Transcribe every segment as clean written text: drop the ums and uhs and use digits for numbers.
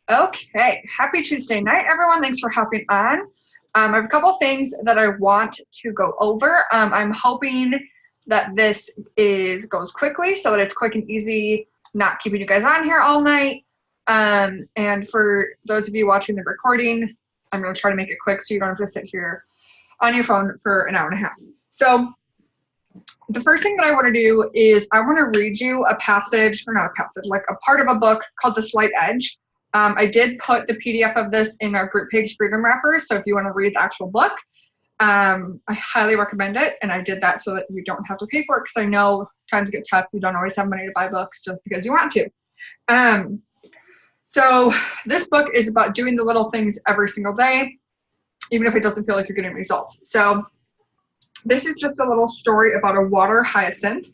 Okay, happy Tuesday night, everyone. Thanks for hopping on. I have a couple things that I want to go over. I'm hoping that this goes quickly so that it's quick and easy, not keeping you guys on here all night. And for those of you watching the recording, I'm going to try to make it quick so you don't have to sit here on your phone for an hour and a half. So the first thing that I want to do is I want to read you a passage, or not a passage, like a part of a book called The Slight Edge. I did put the PDF of this in our group page, Freedom Wrappers, so if you want to read the actual book, I highly recommend it, and I did that so that you don't have to pay for it, because I know times get tough. You don't always have money to buy books just because you want to. So this book is about doing the little things every single day, even if it doesn't feel like you're getting results. So this is just a little story about a water hyacinth.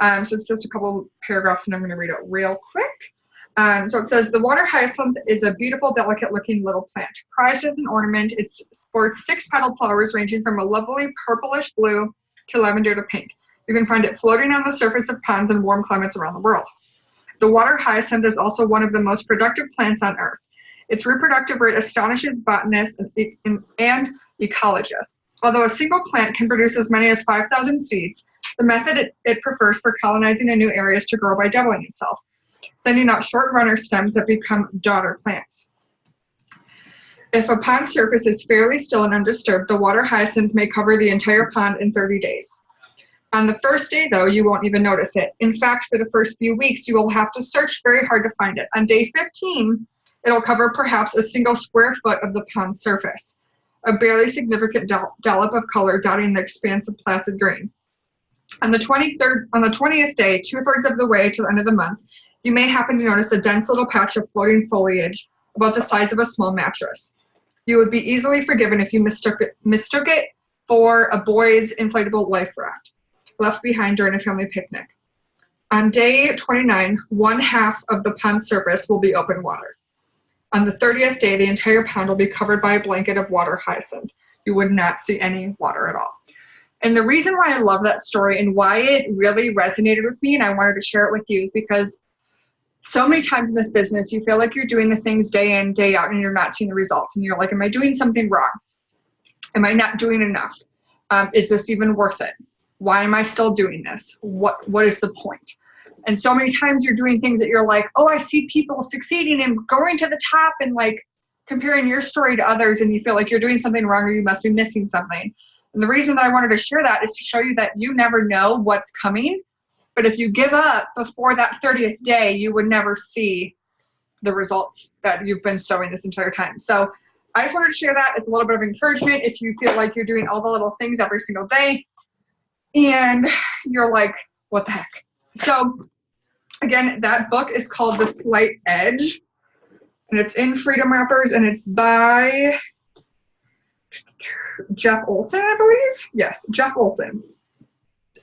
So it's just a couple paragraphs, and I'm going to read it real quick. So it says, the water hyacinth is a beautiful, delicate-looking little plant. Prized as an ornament, it sports 6-petaled flowers ranging from a lovely purplish blue to lavender to pink. You can find it floating on the surface of ponds in warm climates around the world. The water hyacinth is also one of the most productive plants on Earth. Its reproductive rate astonishes botanists and ecologists. Although a single plant can produce as many as 5,000 seeds, the method it prefers for colonizing a new area is to grow by doubling itself, sending out short runner stems that become daughter plants. If a pond surface is fairly still and undisturbed, the water hyacinth may cover the entire pond in 30 days. On the first day, though, you won't even notice it. In fact, for the first few weeks, you will have to search very hard to find it. On day 15, it'll cover perhaps a single square foot of the pond surface, a barely significant dollop of color dotting the expanse of placid green. On the 20th day, 2/3 of the way to the end of the month, you may happen to notice a dense little patch of floating foliage about the size of a small mattress. You would be easily forgiven if you mistook it for a boy's inflatable life raft left behind during a family picnic. On day 29, 1/2 of the pond surface will be open water. On the 30th day, the entire pond will be covered by a blanket of water hyacinth. You would not see any water at all. And the reason why I love that story and why it really resonated with me and I wanted to share it with you is because so many times in this business, you feel like you're doing the things day in, day out, and you're not seeing the results. And you're like, am I doing something wrong? Am I not doing enough? Is this even worth it? Why am I still doing this? What is the point? And so many times you're doing things that you're like, oh, I see people succeeding and going to the top and like comparing your story to others, and you feel like you're doing something wrong or you must be missing something. And the reason that I wanted to share that is to show you that you never know what's coming. But if you give up before that 30th day, you would never see the results that you've been sowing this entire time. So I just wanted to share that as a little bit of encouragement. If you feel like you're doing all the little things every single day and you're like, what the heck? So again, that book is called The Slight Edge, and it's in Freedom Wrappers, and it's by Jeff Olson, I believe. Yes, Jeff Olson.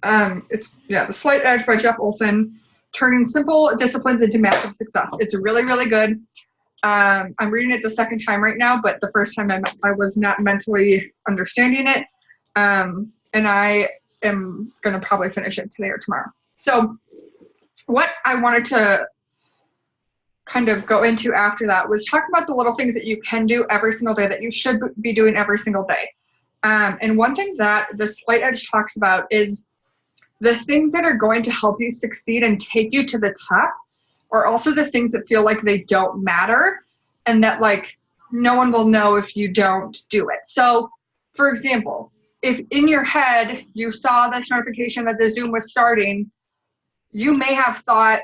The Slight Edge by Jeff Olson, turning simple disciplines into massive success. It's really, really good. I'm reading it the second time right now, but the first time I was not mentally understanding it. And I am going to probably finish it today or tomorrow. So what I wanted to kind of go into after that was talk about the little things that you can do every single day that you should be doing every single day. And one thing that the Slight Edge talks about is the things that are going to help you succeed and take you to the top are also the things that feel like they don't matter and that like no one will know if you don't do it. So for example, if in your head you saw this notification that the Zoom was starting, you may have thought,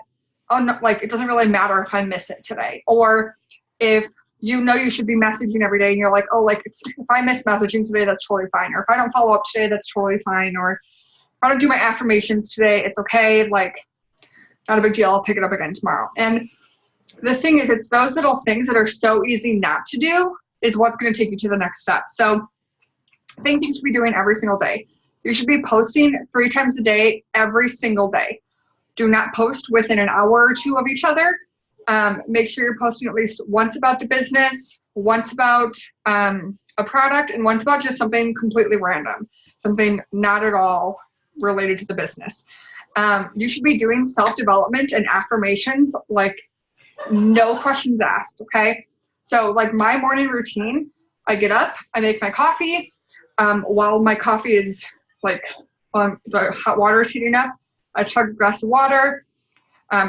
oh no, like it doesn't really matter if I miss it today. Or if you know you should be messaging every day and you're like, oh, like if I miss messaging today, that's totally fine. Or if I don't follow up today, that's totally fine. Or if I don't do my affirmations today, it's okay. Like not a big deal. I'll pick it up again tomorrow. And the thing is, it's those little things that are so easy not to do is what's going to take you to the next step. So things you should be doing every single day. You should be posting 3 times a day, every single day. Do not post within an hour or two of each other. Make sure you're posting at least once about the business, once about a product, and once about just something completely random, something not at all related to the business. You should be doing self-development and affirmations like no questions asked, okay? So like my morning routine, I get up, I make my coffee. While my coffee is like the hot water is heating up, I chug a glass of water,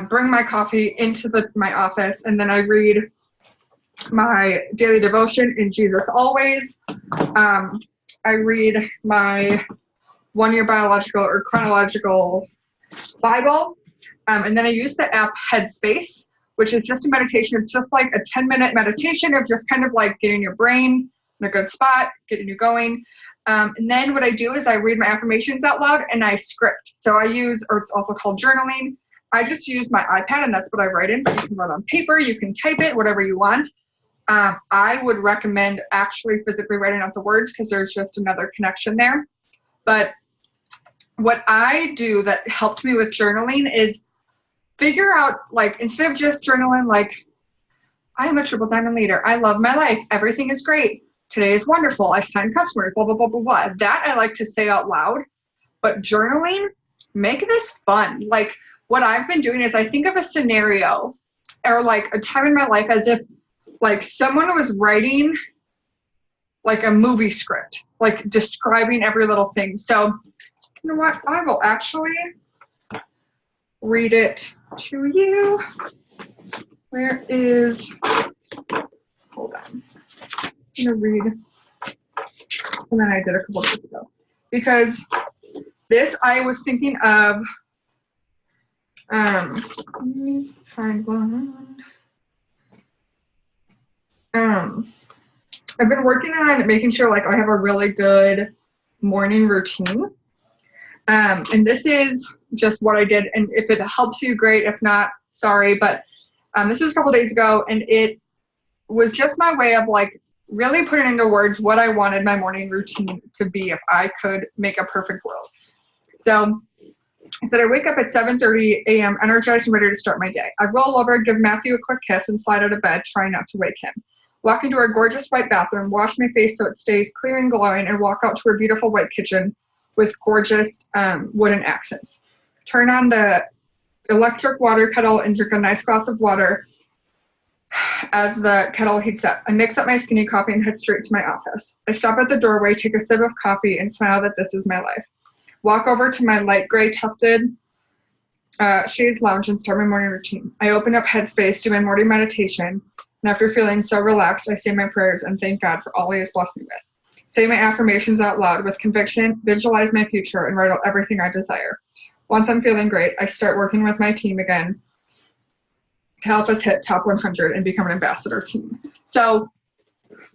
bring my coffee into my office, and then I read my daily devotion in Jesus Always. I read my 1 year biological or chronological Bible. And then I use the app Headspace, which is just a meditation. It's just like a 10-minute meditation of just kind of like getting your brain in a good spot, getting you going. And then what I do is I read my affirmations out loud and I script. So I use, or it's also called journaling. I just use my iPad and that's what I write in, but you can write on paper, you can type it, whatever you want. I would recommend actually physically writing out the words because there's just another connection there. But what I do that helped me with journaling is figure out, like, instead of just journaling, like, I am a triple diamond leader. I love my life. Everything is great. Today is wonderful. I signed customers, blah, blah, blah, blah, blah. That I like to say out loud. But journaling, make this fun. Like, what I've been doing is I think of a scenario or like a time in my life as if like someone was writing like a movie script, like describing every little thing. So, you know what? I will actually read it to you. Where is, hold on. I'm gonna read, and then I did a couple days ago. Because this, I was thinking of, let me find one. I've been working on making sure like I have a really good morning routine. And this is just what I did. And if it helps you, great. If not, sorry. But this was a couple days ago, and it was just my way of like really putting into words what I wanted my morning routine to be if I could make a perfect world. So I said I wake up at 7:30 a.m. energized and ready to start my day. I roll over, give Matthew a quick kiss, and slide out of bed, trying not to wake him. Walk into our gorgeous white bathroom, wash my face so it stays clear and glowing, and walk out to our beautiful white kitchen with gorgeous wooden accents. Turn on the electric water kettle and drink a nice glass of water as the kettle heats up. I mix up my skinny coffee and head straight to my office. I stop at the doorway, take a sip of coffee, and smile that this is my life. Walk over to my light gray tufted chaise lounge and start my morning routine. I open up Headspace, do my morning meditation, and after feeling so relaxed, I say my prayers and thank God for all he has blessed me with. Say my affirmations out loud with conviction, visualize my future, and write out everything I desire. Once I'm feeling great, I start working with my team again to help us hit top 100 and become an ambassador team. So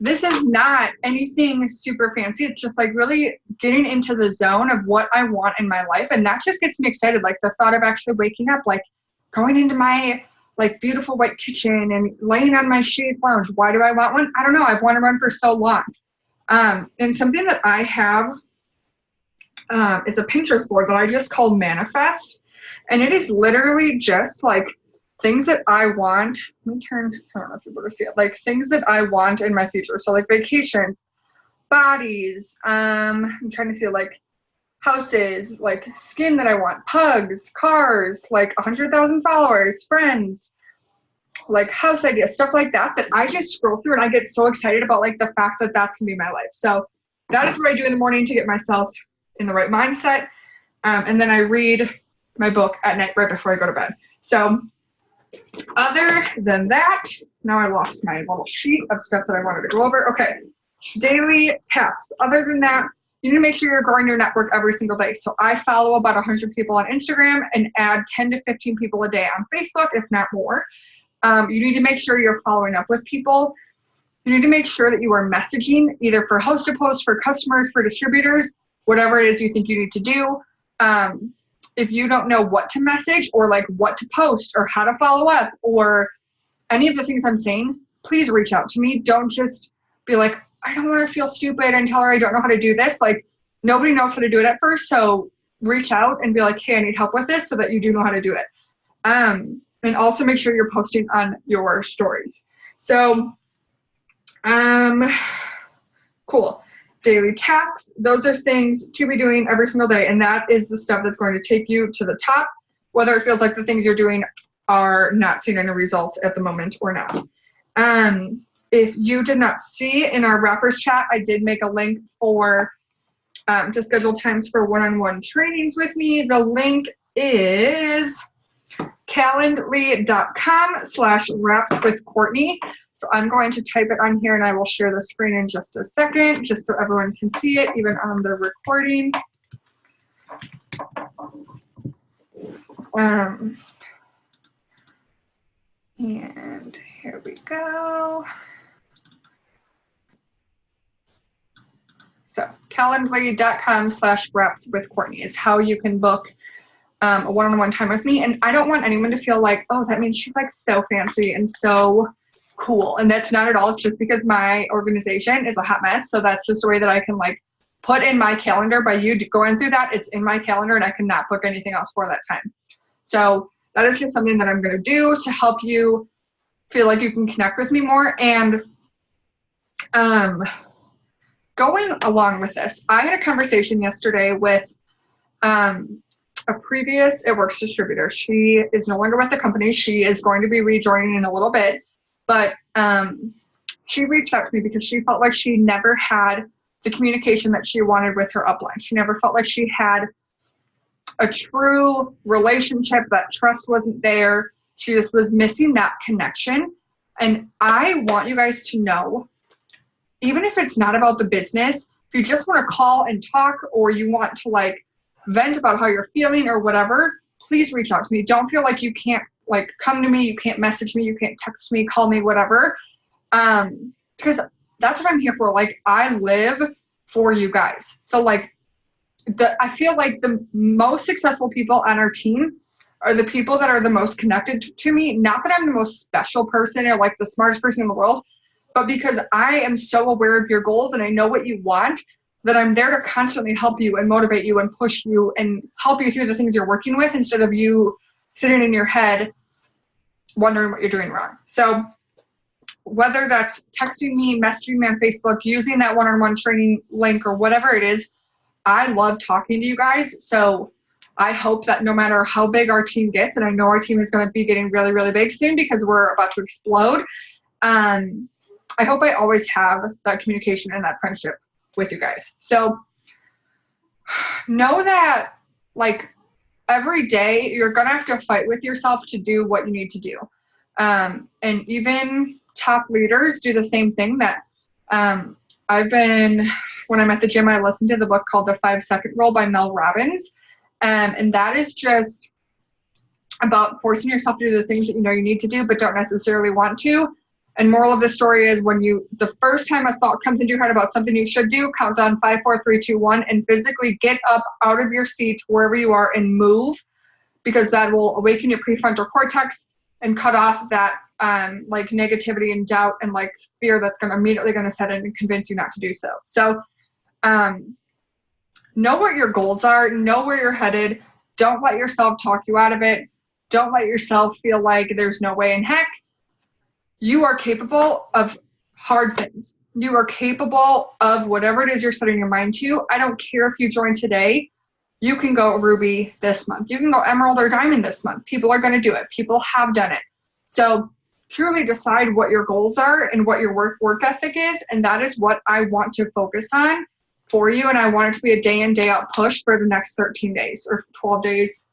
this is not anything super fancy. It's just like really getting into the zone of what I want in my life. And that just gets me excited. Like the thought of actually waking up, like going into my like beautiful white kitchen and laying on my chaise lounge. Why do I want one? I don't know. I've wanted one for so long. And something that I have is a Pinterest board that I just call Manifest. And it is literally just like things that I want. Let me turn, I don't know if you're able to see it. Like things that I want in my future. So like vacations, bodies, I'm trying to see like houses, like skin that I want, pugs, cars, like 100,000 followers, friends, like house ideas, stuff like that, that I just scroll through and I get so excited about like the fact that that's gonna be my life. So that is what I do in the morning to get myself in the right mindset. And then I read my book at night right before I go to bed. So other than that, now I lost my little sheet of stuff that I wanted to go over. Okay, daily tasks. Other than that, you need to make sure you're growing your network every single day. So I follow about 100 people on Instagram and add 10 to 15 people a day on Facebook, if not more. You need to make sure you're following up with people. You need to make sure that you are messaging either for host to post, for customers, for distributors, whatever it is you think you need to do. If you don't know what to message or like what to post or how to follow up or any of the things I'm saying, please reach out to me. Don't just be like, I don't want to feel stupid and tell her I don't know how to do this. Like nobody knows how to do it at first. So reach out and be like, hey, I need help with this so that you do know how to do it. And also make sure you're posting on your stories. So, cool. Daily tasks, those are things to be doing every single day. And that is the stuff that's going to take you to the top, whether it feels like the things you're doing are not seeing any result at the moment or not. if you did not see in our wrappers chat, I did make a link for to schedule times for one-on-one trainings with me. The link is calendly.com/wrapswithcourtney. So I'm going to type it on here and I will share the screen in just a second, just so everyone can see it, even on the recording. And here we go. So calendly.com/wrapswithcourtney is how you can book a one-on-one time with me. And I don't want anyone to feel like, oh, that means she's like so fancy and so cool. And that's not at all. It's just because my organization is a hot mess. So that's just a way that I can like put in my calendar. By you going through that, it's in my calendar and I cannot book anything else for that time. So that is just something that I'm going to do to help you feel like you can connect with me more. And going along with this, I had a conversation yesterday with a previous It Works distributor. She is no longer with the company. She is going to be rejoining in a little bit, but she reached out to me because she felt like she never had the communication that she wanted with her upline. She never felt like she had a true relationship, that trust wasn't there. She just was missing that connection. And I want you guys to know, even if it's not about the business, if you just want to call and talk, or you want to like vent about how you're feeling or whatever, please reach out to me. Don't feel like you can't like come to me, you can't message me, you can't text me, call me, whatever. Because that's what I'm here for. Like, I live for you guys. So like I feel like the most successful people on our team are the people that are the most connected to me. Not that I'm the most special person or like the smartest person in the world, but because I am so aware of your goals and I know what you want, that I'm there to constantly help you and motivate you and push you and help you through the things you're working with, instead of you sitting in your head wondering what you're doing wrong. So whether that's texting me, messaging me on Facebook, using that one-on-one training link, or whatever it is, I love talking to you guys. So I hope that no matter how big our team gets, and I know our team is going to be getting really, really big soon because we're about to explode, I hope I always have that communication and that friendship with you guys. So know that like every day you're going to have to fight with yourself to do what you need to do. And even top leaders do the same thing. That when I'm at the gym, I listen to the book called The 5-Second Rule by Mel Robbins. And that is just about forcing yourself to do the things that you know you need to do, but don't necessarily want to. And moral of the story is, the first time a thought comes into your head about something you should do, count down 5, 4, 3, 2, 1, and physically get up out of your seat wherever you are and move, because that will awaken your prefrontal cortex and cut off that like negativity and doubt and like fear that's immediately going to set in and convince you not to do so. So know what your goals are, know where you're headed. Don't let yourself talk you out of it. Don't let yourself feel like there's no way in heck. You are capable of hard things. You are capable of whatever it is you're setting your mind to. I don't care if you join today. You can go Ruby this month. You can go Emerald or Diamond this month. People are going to do it. People have done it. So truly decide what your goals are and what your work ethic is. And that is what I want to focus on for you. And I want it to be a day in, day out push for the next 13 days or 12 days.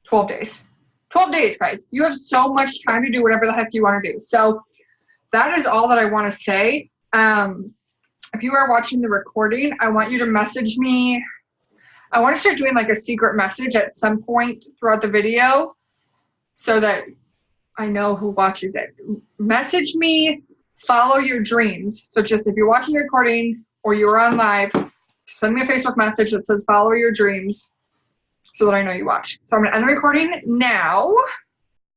12 days. 12 days, guys. You have so much time to do whatever the heck you want to do. So that is all that I want to say. If you are watching the recording, I want you to message me. I want to start doing like a secret message at some point throughout the video so that I know who watches it. Message me, follow your dreams. So just if you're watching the recording or you're on live, send me a Facebook message that says follow your dreams, so that I know you watch. So I'm going to end the recording now.